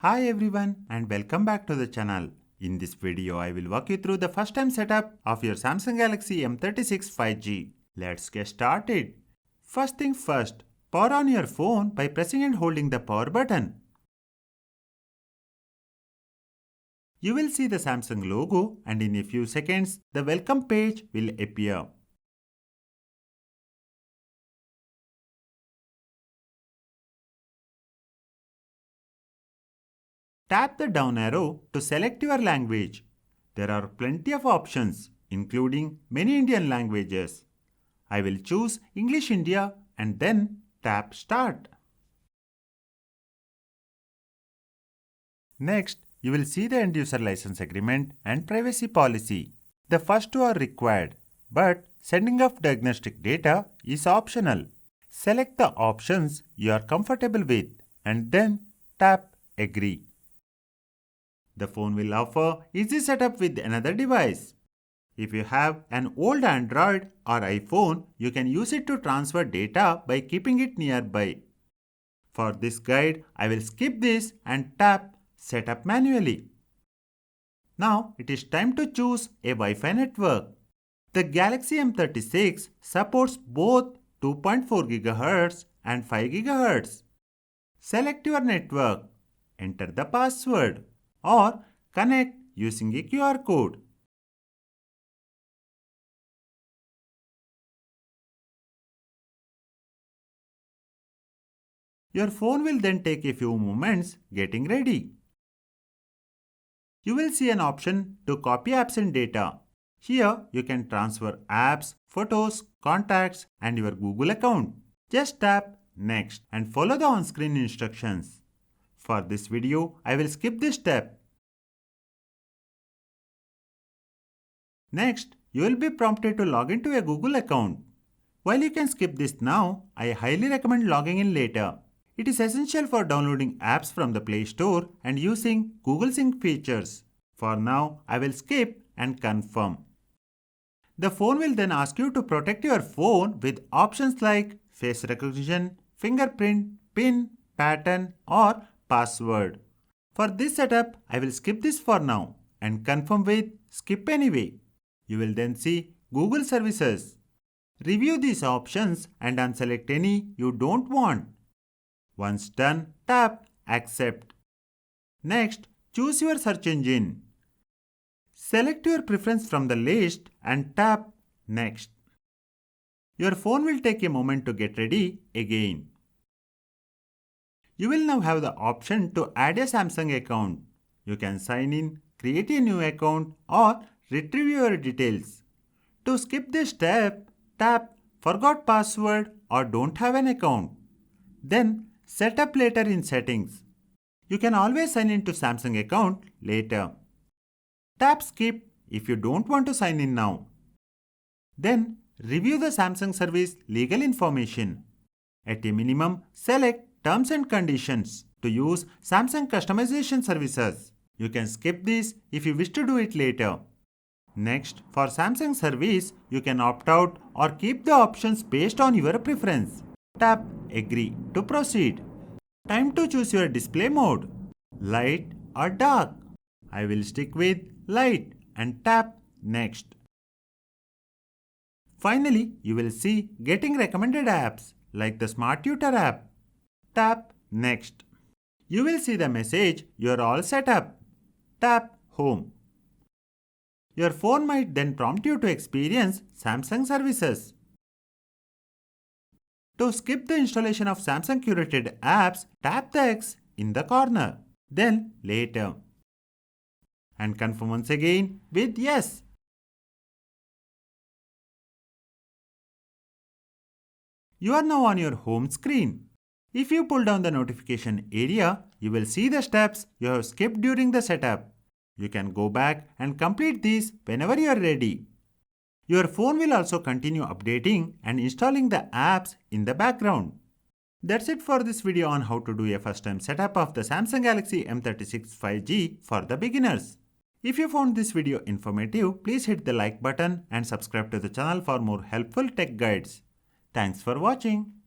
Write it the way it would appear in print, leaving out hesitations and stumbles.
Hi everyone and welcome back to the channel. In this video, I will walk you through the first time setup of your Samsung Galaxy M36 5G. Let's get started. First thing first, power on your phone by pressing and holding the power button. You will see the Samsung logo and in a few seconds, the welcome page will appear. Tap the down arrow to select your language. There are plenty of options, including many Indian languages. I will choose English India and then tap Start. Next, you will see the end user license agreement and privacy policy. The first two are required, but sending of diagnostic data is optional. Select the options you are comfortable with and then tap Agree. The phone will offer easy setup with another device. If you have an old Android or iPhone, you can use it to transfer data by keeping it nearby. For this guide, I will skip this and tap Setup manually. Now it is time to choose a Wi-Fi network. The Galaxy M36 supports both 2.4 GHz and 5 GHz. Select your network, enter the password, or connect using a QR code. Your phone will then take a few moments getting ready. You will see an option to copy apps and data. Here you can transfer apps, photos, contacts, and your Google account. Just tap Next and follow the on-screen instructions. For this video, I will skip this step. Next, you will be prompted to log into a Google account. While you can skip this now, I highly recommend logging in later. It is essential for downloading apps from the Play Store and using Google Sync features. For now, I will skip and confirm. The phone will then ask you to protect your phone with options like face recognition, fingerprint, PIN, pattern, or password. For this setup, I will skip this for now and confirm with Skip Anyway. You will then see Google Services. Review these options and unselect any you don't want. Once done, tap Accept. Next, choose your search engine. Select your preference from the list and tap Next. Your phone will take a moment to get ready again. You will now have the option to add a Samsung account. You can sign in, create a new account, or retrieve your details. To skip this step, tap Forgot password or don't have an account. Then set up later in settings. You can always sign in to Samsung account later. Tap Skip if you don't want to sign in now. Then review the Samsung service legal information. At a minimum, select Terms and Conditions to use Samsung customization services. You can skip this if you wish to do it later. Next, for Samsung service, you can opt out or keep the options based on your preference. Tap Agree to proceed. Time to choose your display mode, light or dark. I will stick with light and tap Next. Finally, you will see Getting recommended apps like the Smart Tutor app. Tap Next. You will see the message you are all set up. Tap Home. Your phone might then prompt you to experience Samsung services. To skip the installation of Samsung curated apps, tap the X in the corner, then Later. And confirm once again with Yes. You are now on your home screen. If you pull down the notification area, you will see the steps you have skipped during the setup. You can go back and complete these whenever you are ready. Your phone will also continue updating and installing the apps in the background. That's it for this video on how to do a first time setup of the Samsung Galaxy M36 5G for the beginners. If you found this video informative, please hit the like button and subscribe to the channel for more helpful tech guides. Thanks for watching.